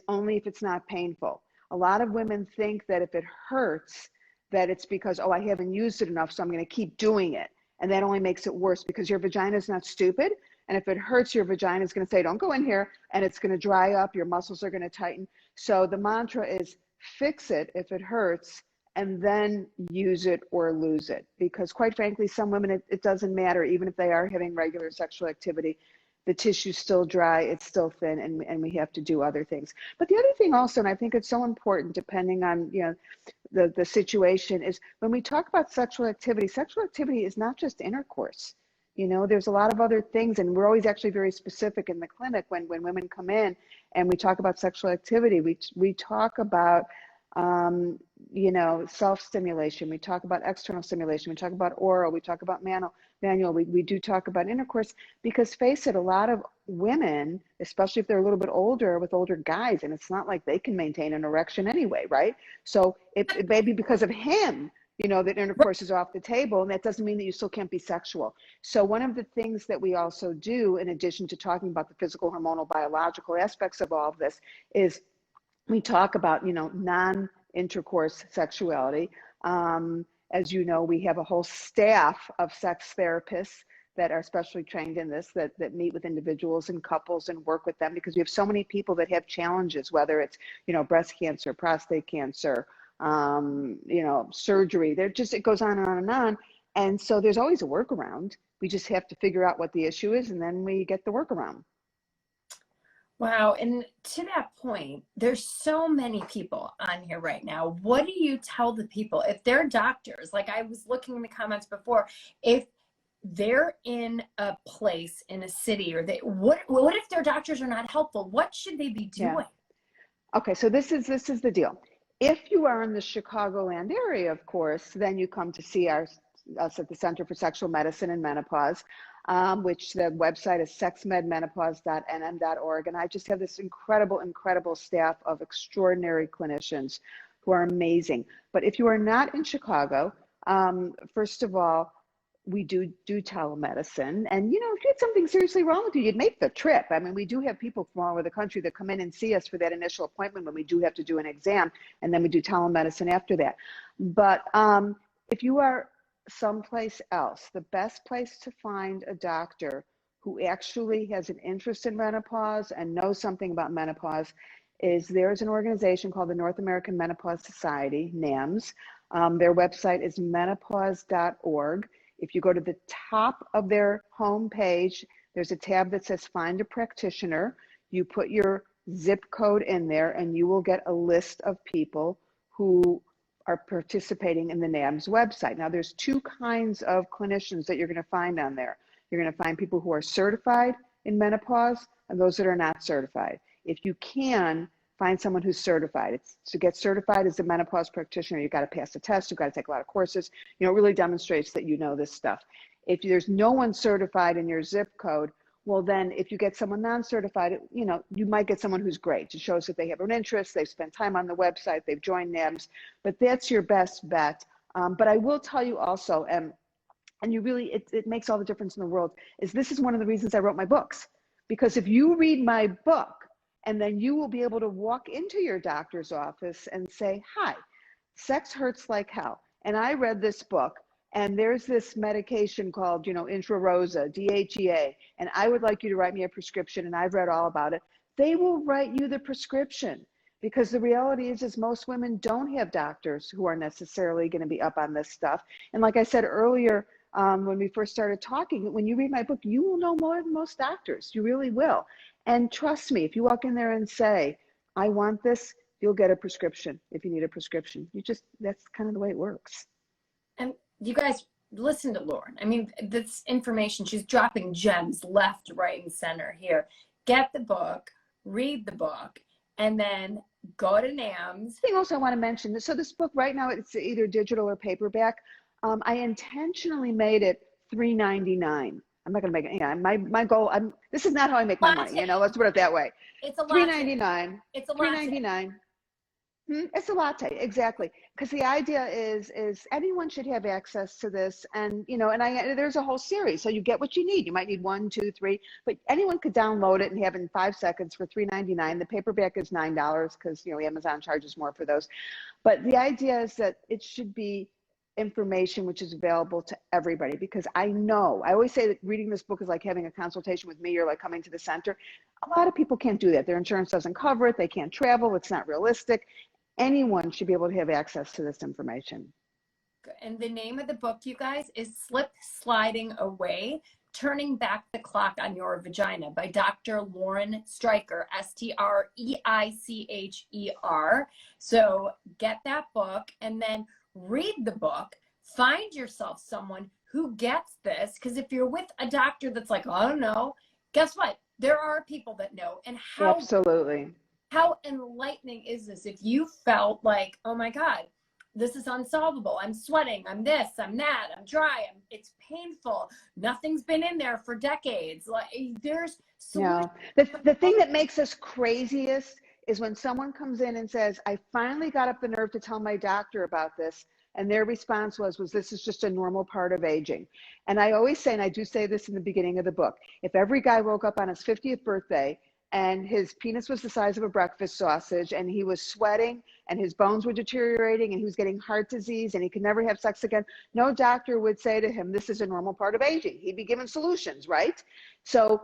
only if it's not painful. A lot of women think that if it hurts, that it's because, I haven't used it enough, so I'm going to keep doing it. And that only makes it worse because your vagina is not stupid. And if it hurts, your vagina is going to say, don't go in here, and it's going to dry up. Your muscles are going to tighten. So the mantra is fix it if it hurts, and then use it or lose it. Because quite frankly, some women, it doesn't matter. Even if they are having regular sexual activity, the tissue's still dry, it's still thin, and we have to do other things. But the other thing also, and I think it's so important depending on, the situation, is when we talk about sexual activity is not just intercourse. There's a lot of other things, and we're always actually very specific in the clinic when women come in and we talk about sexual activity. We talk about, self-stimulation. We talk about external stimulation. We talk about oral. We talk about manual. We do talk about intercourse because, face it, a lot of women, especially if they're a little bit older, with older guys, and it's not like they can maintain an erection anyway, right? So it may be because of him, that intercourse is off the table, and that doesn't mean that you still can't be sexual. So one of the things that we also do, in addition to talking about the physical, hormonal, biological aspects of all of this, is we talk about, non-intercourse sexuality. As you know, we have a whole staff of sex therapists that are specially trained in this, that meet with individuals and couples and work with them, because we have so many people that have challenges, whether it's, breast cancer, prostate cancer, surgery. It goes on and on and on. And so there's always a workaround. We just have to figure out what the issue is, and then we get the workaround. Wow. And to that point, there's so many people on here right now. What do you tell the people if they're doctors? Like I was looking in the comments before, if they're in a place in a city, or what if their doctors are not helpful? What should they be doing? Yeah. Okay, so this is the deal. If you are in the Chicagoland area, of course, then you come to see us at the Center for Sexual Medicine and Menopause, which the website is sexmedmenopause.nm.org. And I just have this incredible staff of extraordinary clinicians who are amazing. But if you are not in Chicago, first of all, we do telemedicine. And, you know, if you had something seriously wrong with you, you'd make the trip. I mean, we do have people from all over the country that come in and see us for that initial appointment when we do have to do an exam, and then we do telemedicine after that. But if you are someplace else, the best place to find a doctor who actually has an interest in menopause and knows something about menopause is there's an organization called the North American Menopause Society, NAMS. Their website is menopause.org. If you go to the top of their homepage, there's a tab that says Find a Practitioner. You put your zip code in there and you will get a list of people who are participating in the NAMS website. Now, there's two kinds of clinicians that you're going to find on there. You're going to find people who are certified in menopause and those that are not certified. If you can, find someone who's certified. To get certified as a menopause practitioner, you've got to pass a test, you've got to take a lot of courses. You know, it really demonstrates that you know this stuff. If there's no one certified in your zip code, well then if you get someone non-certified, you know, you might get someone who's great. It shows that they have an interest, they've spent time on the website, they've joined NAMS, but that's your best bet. But I will tell you also, and you really, it makes all the difference in the world, is this is one of the reasons I wrote my books. Because if you read my book, and then you will be able to walk into your doctor's office and say, hi, sex hurts like hell. And I read this book, and there's this medication called, you know, Intrarosa, DHEA, and I would like you to write me a prescription, and I've read all about it. They will write you the prescription, because the reality is most women don't have doctors who are necessarily going to be up on this stuff. And like I said earlier, when we first started talking, when you read my book, you will know more than most doctors. You really will. And trust me, if you walk in there and say, I want this, you'll get a prescription if you need a prescription. That's kind of the way it works. And you guys, listen to Lauren. I mean, this information, she's dropping gems left, right, and center here. Get the book, read the book, and then go to NAMS. The thing also I want to mention, so this book right now, it's either digital or paperback. I intentionally made it $3.99. I'm not going to make it. Yeah, my goal. This is not how I make my money. You know, let's put it that way. It's a latte. $3.99. It's a latte. $3.99. It's a latte, exactly. Because the idea is anyone should have access to this, and you know, and there's a whole series, so you get what you need. You might need 1, 2, 3, but anyone could download it and have it in 5 seconds for $3.99. The paperback is $9 because you know Amazon charges more for those. But the idea is that it should be information which is available to everybody, because I always say that reading this book is like having a consultation with me or like coming to the center. A lot of people can't do that. Their insurance doesn't cover it. They can't travel. It's not realistic. Anyone should be able to have access to this information. And the name of the book, you guys, is Slip Sliding Away, Turning Back the Clock on Your Vagina by Dr. Lauren Streicher, Streicher. So get that book and then read the book, find yourself someone who gets this, because if you're with a doctor that's like, oh, I don't know, guess what? There are people that know. And Absolutely. How enlightening is this if you felt like, oh my God, this is unsolvable. I'm sweating, I'm this, I'm that, I'm dry, it's painful. Nothing's been in there for decades. Like there's no. The thing that makes us craziest is when someone comes in and says, I finally got up the nerve to tell my doctor about this. And their response was this is just a normal part of aging. And I always say, and I do say this in the beginning of the book, if every guy woke up on his 50th birthday and his penis was the size of a breakfast sausage and he was sweating and his bones were deteriorating and he was getting heart disease and he could never have sex again, no doctor would say to him, this is a normal part of aging. He'd be given solutions, right? So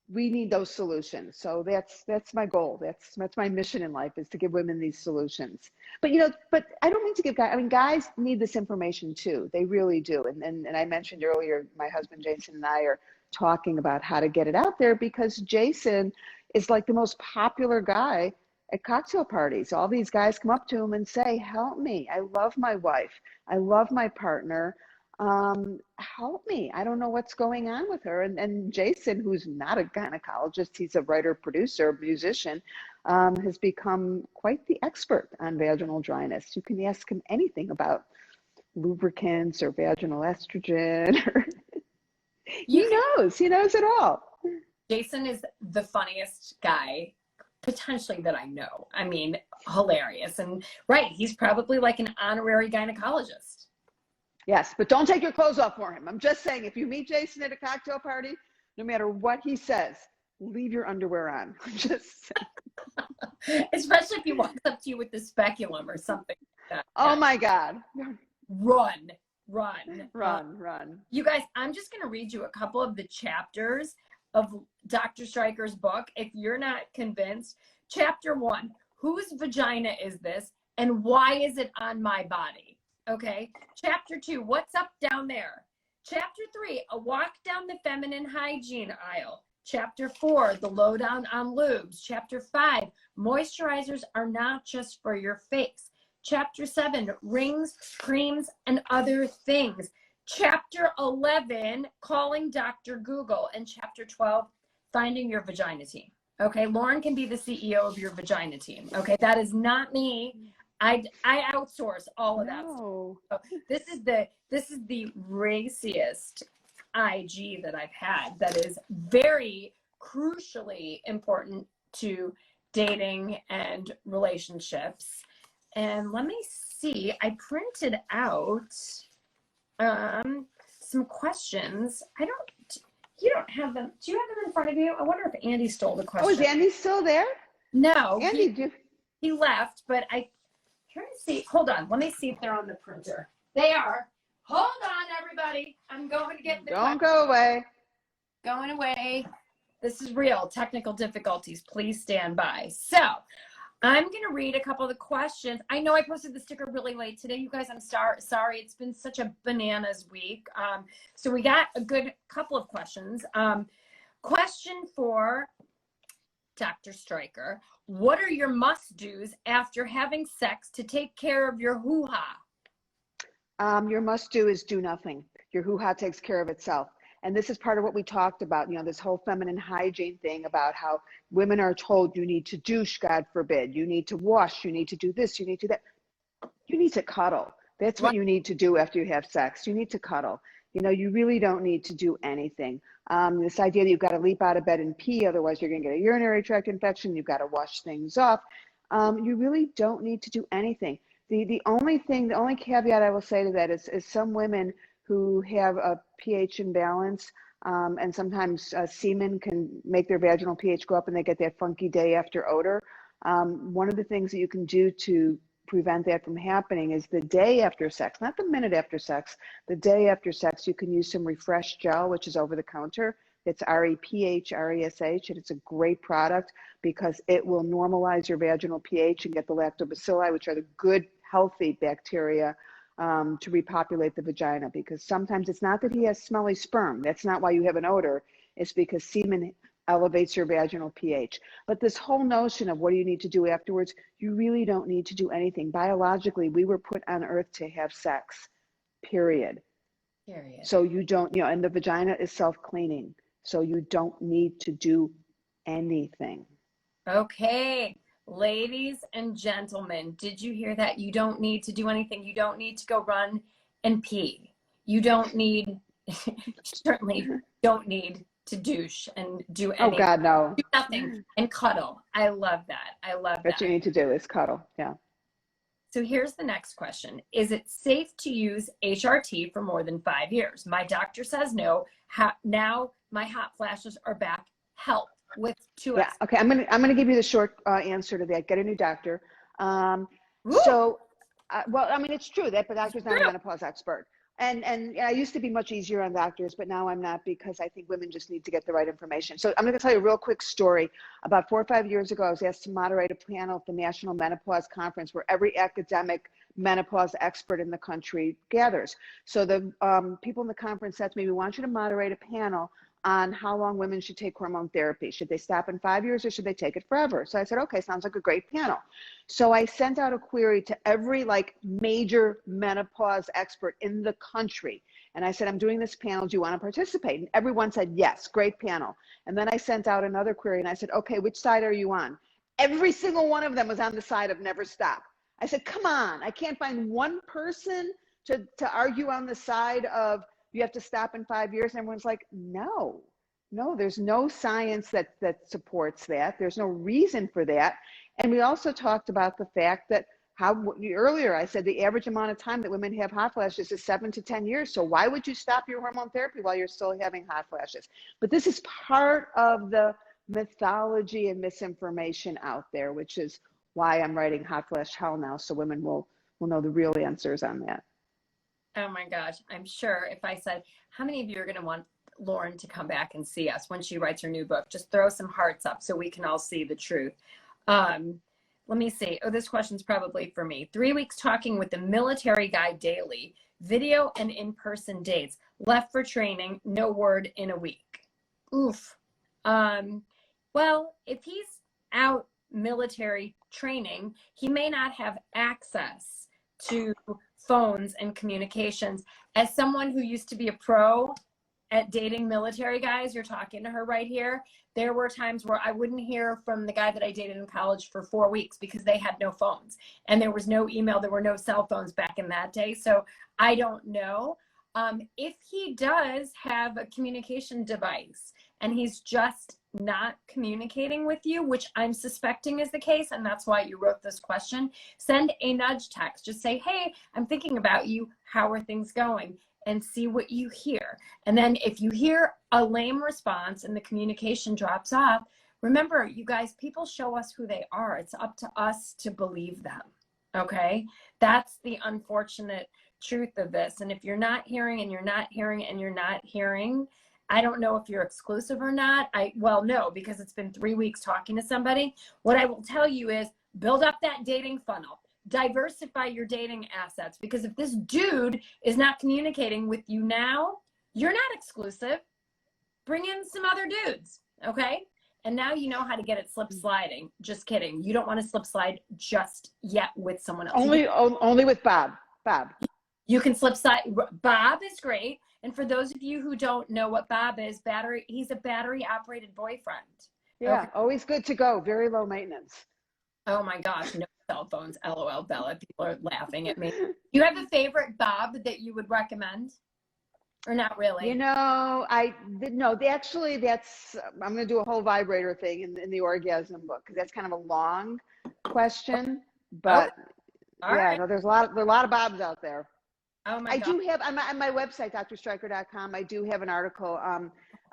we need those solutions. So that's my goal. That's my mission in life, is to give women these solutions. But but I don't mean to give guys. I mean, guys need this information too. They really do. And I mentioned earlier, my husband Jason and I are talking about how to get it out there, because Jason is like the most popular guy at cocktail parties. All these guys come up to him and say, "Help me! I love my wife. I love my partner. Help me. I don't know what's going on with her." And Jason, who's not a gynecologist, he's a writer, producer, musician, has become quite the expert on vaginal dryness. You can ask him anything about lubricants or vaginal estrogen. He knows it all. Jason is the funniest guy potentially that I know. I mean, hilarious. And right, he's probably like an honorary gynecologist. Yes, but don't take your clothes off for him. I'm just saying, if you meet Jason at a cocktail party, no matter what he says, leave your underwear on. I'm just saying. Especially if he walks up to you with the speculum or something like that. Oh my God. Run. You guys, I'm just going to read you a couple of the chapters of Dr. Streicher's book. If you're not convinced, chapter 1, whose vagina is this and why is it on my body? Okay. Chapter 2, what's up down there? Chapter 3, a walk down the feminine hygiene aisle. Chapter 4, the lowdown on lubes. Chapter 5, moisturizers are not just for your face. Chapter 7, rings, creams, and other things. Chapter 11, calling Dr. Google. And chapter 12, finding your vagina team. Okay, Lauren can be the CEO of your vagina team. Okay, that is not me. I outsource all of that. No. So this is the raciest IG that I've had that is very crucially important to dating and relationships. And let me see, I printed out some questions. You don't have them. Do you have them in front of you? I wonder if Andy stole the question. Oh, is Andy still there? No, Andy, he left, but I'm trying to see. Hold on. Let me see if they're on the printer. They are. Hold on, everybody. I'm going to get the Don't go away. Going away. This is real. Technical difficulties. Please stand by. So I'm going to read a couple of the questions. I know I posted the sticker really late today. You guys, I'm sorry. It's been such a bananas week. So we got a good couple of questions. Question for Dr. Streicher. What are your must-dos after having sex to take care of your hoo-ha? Your must-do is do nothing. Your hoo-ha takes care of itself. And this is part of what we talked about, this whole feminine hygiene thing about how women are told you need to douche, God forbid. You need to wash. You need to do this. You need to do that. You need to cuddle. That's what you need to do after you have sex. You need to cuddle. You really don't need to do anything. This idea that you've got to leap out of bed and pee, otherwise you're going to get a urinary tract infection. You've got to wash things off. You really don't need to do anything. The only caveat I will say to that is some women who have a pH imbalance, and sometimes semen can make their vaginal pH go up and they get that funky day after odor. One of the things that you can do to prevent that from happening is the day after sex, not the minute after sex, the day after sex, you can use some Refresh gel, which is over the counter. It's REPH, and it's a great product because it will normalize your vaginal pH and get the lactobacilli, which are the good, healthy bacteria, to repopulate the vagina. Because sometimes it's not that he has smelly sperm. That's not why you have an odor. It's because semen elevates your vaginal pH. But this whole notion of what do you need to do afterwards, you really don't need to do anything. Biologically, we were put on earth to have sex, period. So you don't, and the vagina is self-cleaning. So you don't need to do anything. Okay. Ladies and gentlemen, did you hear that? You don't need to do anything. You don't need to go run and pee. You don't need, certainly don't need to douche and do anything. Oh God, no. Do nothing and cuddle. I love that. What you need to do is cuddle. Yeah. So here's the next question. Is it safe to use HRT for more than 5 years? My doctor says no. Now my hot flashes are back. Help with 2S. Yeah. Okay. I'm gonna give you the short answer to that. Get a new doctor. Well, I mean, it's true that the doctor's not a menopause expert. And I used to be much easier on doctors, but now I'm not, because I think women just need to get the right information. So I'm going to tell you a real quick story. About 4 or 5 years ago, I was asked to moderate a panel at the National Menopause Conference, where every academic menopause expert in the country gathers. So the people in the conference said to me, we want you to moderate a panel on how long women should take hormone therapy. Should they stop in 5 years, or should they take it forever? So I said, okay, sounds like a great panel. So I sent out a query to every major menopause expert in the country. And I said, I'm doing this panel. Do you want to participate? And everyone said, yes, great panel. And then I sent out another query and I said, okay, which side are you on? Every single one of them was on the side of never stop. I said, come on, I can't find one person to argue on the side of you have to stop in 5 years. And everyone's like, no, there's no science that supports that. There's no reason for that. And we also talked about the fact that earlier I said the average amount of time that women have hot flashes is 7 to 10 years. So why would you stop your hormone therapy while you're still having hot flashes? But this is part of the mythology and misinformation out there, which is why I'm writing Hot Flash Hell now, so women will know the real answers on that. Oh my gosh, I'm sure if I said, how many of you are going to want Lauren to come back and see us when she writes her new book? Just throw some hearts up so we can all see the truth. Let me see. Oh, this question's probably for me. 3 weeks talking with the military guy daily, video and in-person dates, left for training, no word in a week. Oof. Well, if he's out military training, he may not have access to phones and communications. As someone who used to be a pro at dating military guys, you're talking to her right here, there were times where I wouldn't hear from the guy that I dated in college for 4 weeks because they had no phones and there was no email, there were no cell phones back in that day. So I don't know. If he does have a communication device and he's just not communicating with you, which I'm suspecting is the case, and that's why you wrote this question, send a nudge text. Just say, hey, I'm thinking about you. How are things going? And see what you hear. And then if you hear a lame response and the communication drops off, remember, you guys, people show us who they are. It's up to us to believe them. Okay? That's the unfortunate truth of this. And if you're not hearing and you're not hearing and you're not hearing, I don't know if you're exclusive or not. Well, no, because it's been 3 weeks talking to somebody. What I will tell you is build up that dating funnel. Diversify your dating assets, because if this dude is not communicating with you now, you're not exclusive. Bring in some other dudes, okay? And now you know how to get it slip sliding. Just kidding. You don't want to slip slide just yet with someone else. Only with Bob. You can slip slide. Bob is great. And for those of you who don't know what Bob is, he's a battery operated boyfriend. Yeah, okay. Always good to go. Very low maintenance. Oh my gosh, no cell phones. LOL, Bella. People are laughing at me. Do you have a favorite Bob that you would recommend? Or not really? You know, actually that's, I'm going to do a whole vibrator thing in the orgasm book, because that's kind of a long question, but okay. All right. no, there are a lot of Bobs out there. Oh my I God. do have on my website, drstreicher.com, I do have an article,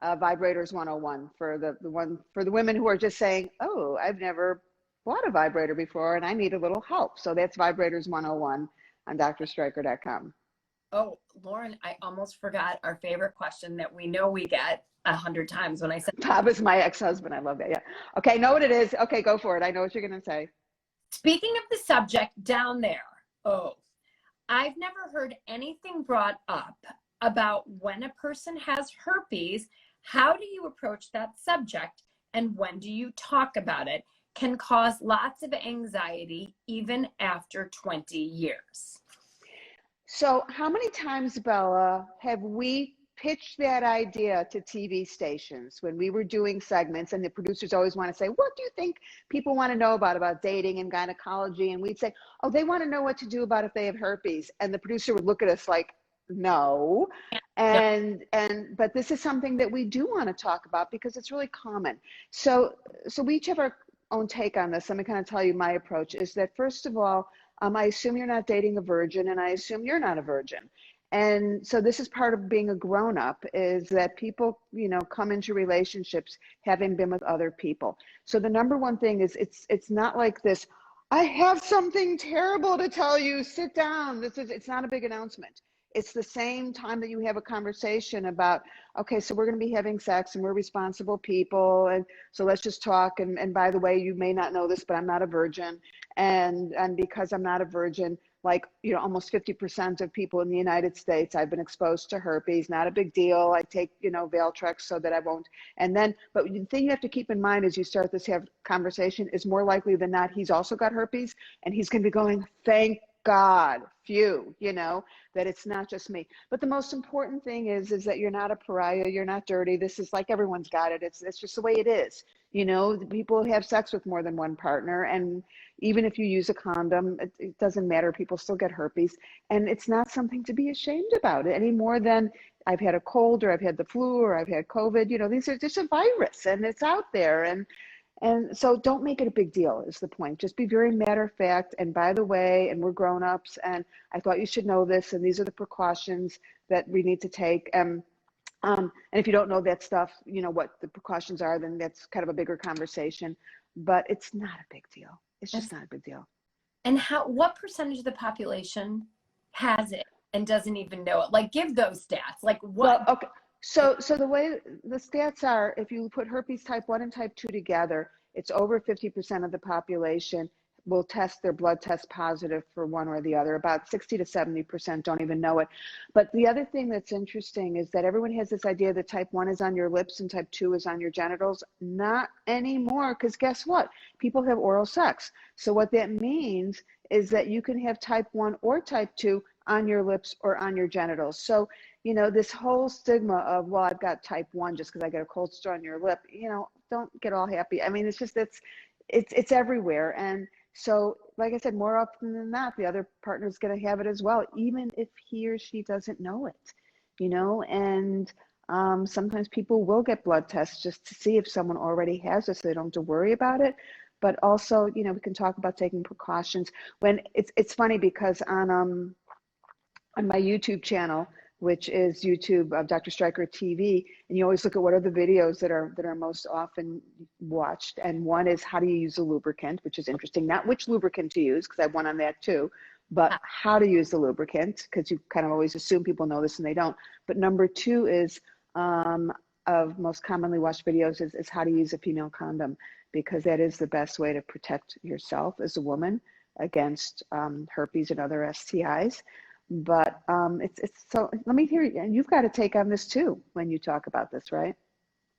Vibrators 101 for the women who are just saying, oh, I've never bought a vibrator before and I need a little help. So that's Vibrators 101 on drstreicher.com. Oh, Lauren, I almost forgot our favorite question that we know we get 100 times when I said. Bob is my ex-husband. I love that. Yeah. Okay. Know what it is. Okay. Go for it. I know what you're going to say. Speaking of the subject down there. Oh, I've never heard anything brought up about when a person has herpes. How do you approach that subject? And when do you talk about it? Can cause lots of anxiety even after 20 years. So how many times, Bella, have we pitched that idea to TV stations when we were doing segments, and the producers always want to say, what do you think people want to know about dating and gynecology? And we'd say, oh, they want to know what to do about if they have herpes. And the producer would look at us like, no. But this is something that we do want to talk about because it's really common. So we each have our own take on this. Let me kind of tell you my approach is that, first of all, I assume you're not dating a virgin, and I assume you're not a virgin. And so this is part of being a grown-up, is that people, come into relationships having been with other people. So the number one thing is it's not like this, I have something terrible to tell you, sit down. It's not a big announcement. It's the same time that you have a conversation about, okay, so we're going to be having sex and we're responsible people. And so let's just talk. And by the way, you may not know this, but I'm not a virgin. And because I'm not a virgin, like, you know, almost 50% of people in the United States, I've been exposed to herpes. Not a big deal. I take, you know, Valtrex so that I won't. And then, but the thing you have to keep in mind as you start this conversation is more likely than not, he's also got herpes, and he's going to be going, thank God, phew, you know, that it's not just me. But the most important thing is that you're not a pariah. You're not dirty. This is like, everyone's got it. It's just the way it is. You know, people have sex with more than one partner. And even if you use a condom, it doesn't matter. People still get herpes. And it's not something to be ashamed about any more than I've had a cold, or I've had the flu, or I've had COVID. You know, these are just a virus, and it's out there. And so don't make it a big deal is the point. Just be very matter of fact. And by the way, and we're grown-ups, and I thought you should know this, and these are the precautions that we need to take. And if you don't know that stuff, you know what the precautions are, then that's kind of a bigger conversation. But it's not a big deal. It's just not a big deal. And what percentage of the population has it and doesn't even know it? Like, give those stats. Like, what? Well, okay. So the way the stats are, if you put herpes type 1 and type 2 together, it's over 50% of the population will test their blood test positive for one or the other. About 60 to 70% don't even know it. But the other thing that's interesting is that everyone has this idea that type 1 is on your lips and type 2 is on your genitals. Not anymore, because guess what? People have oral sex. So what that means is that you can have type 1 or type 2 on your lips or on your genitals. So, you know, this whole stigma of, well, I've got type 1 just because I get a cold sore on your lip, you know, don't get all happy. I mean, it's just, it's everywhere. And so, like I said, more often than not, the other partner is going to have it as well, even if he or she doesn't know it, you know. And sometimes people will get blood tests just to see if someone already has it, so they don't have to worry about it. But also, you know, we can talk about taking precautions. When it's funny because on my YouTube channel, which is YouTube of Dr. Streicher TV, and you always look at what are the videos that are most often watched. And one is how do you use a lubricant, which is interesting. Not which lubricant to use, because I have one on that too, but how to use the lubricant, because you kind of always assume people know this and they don't. But number 2 is of most commonly watched videos is how to use a female condom, because that is the best way to protect yourself as a woman against herpes and other STIs. But it's so, let me hear you. And you've got a take on this too when you talk about this, right?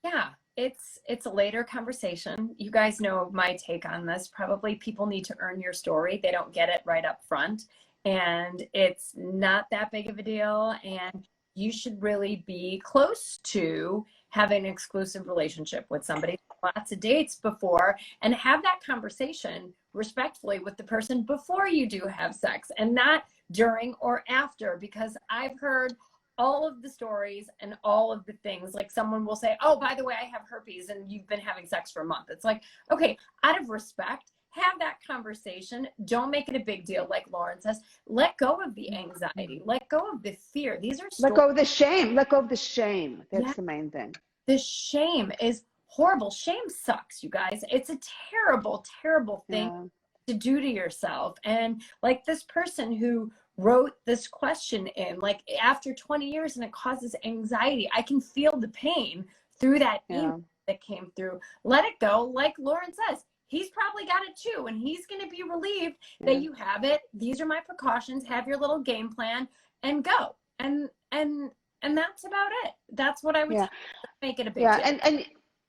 Yeah, it's a later conversation. You guys know my take on this. Probably people need to earn your story. They don't get it right up front. And it's not that big of a deal. And you should really be close to having an exclusive relationship with somebody, lots of dates before, and have that conversation respectfully with the person before you do have sex, and not during or after, because I've heard all of the stories and all of the things. Like, someone will say, oh, by the way, I have herpes, and you've been having sex for a month. It's like, okay, out of respect, have that conversation. Don't make it a big deal. Like Lauren says, let go of the anxiety, let go of the fear. These are let go of the shame. Let go of the shame. That's the main thing. The shame is horrible. Shame sucks, you guys. It's a terrible, terrible thing to do to yourself. And like this person who wrote this question in, like, after 20 years, and it causes anxiety. I can feel the pain through that email that came through. Let it go. Like Lauren says, he's probably got it too, and he's going to be relieved that you have it. These are my precautions. Have your little game plan and go. And that's about it. That's what I would make it a big deal. And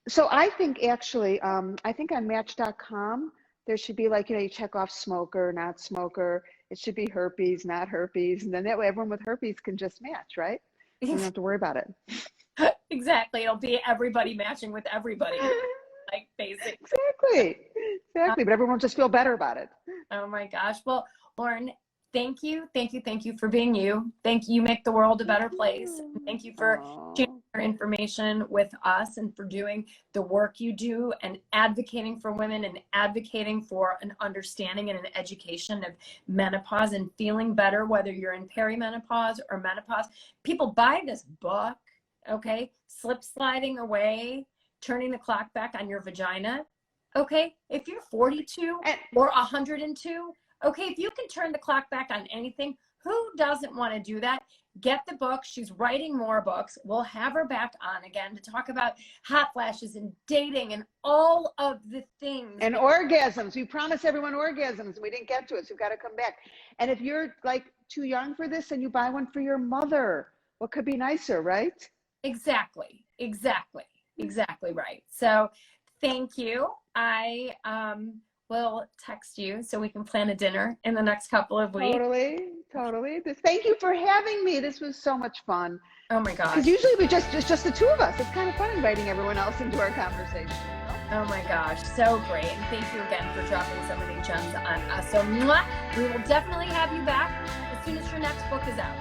so I think actually, I think on Match.com, there should be, like, you know, you check off smoker, not smoker. It should be herpes, not herpes. And then that way everyone with herpes can just match, right? You don't have to worry about it. Exactly. It'll be everybody matching with everybody. Like, basically. Exactly. But everyone will just feel better about it. Oh my gosh. Well, Lauren, thank you for being you. Thank you. You make the world a better place. Thank you for sharing your information with us, and for doing the work you do, and advocating for women, and advocating for an understanding and an education of menopause and feeling better, whether you're in perimenopause or menopause. People, buy this book, okay? Slip sliding away, turning the clock back on your vagina. Okay, if you're 42 or 102, okay, if you can turn the clock back on anything, Who doesn't want to do that? Get the book. She's writing more books. We'll have her back on again to talk about hot flashes and dating and all of the things. And orgasms. We promised everyone orgasms. We didn't get to it, so we've got to come back. And if you're like too young for this, and you buy one for your mother, what could be nicer, right? Exactly right. So thank you. I will text you so we can plan a dinner in the next couple of weeks. Totally. Thank you for having me. This was so much fun. Oh my gosh. Because usually we just the two of us. It's kind of fun inviting everyone else into our conversation. Oh my gosh, so great. And thank you again for dropping so many gems on us. So we will definitely have you back as soon as your next book is out.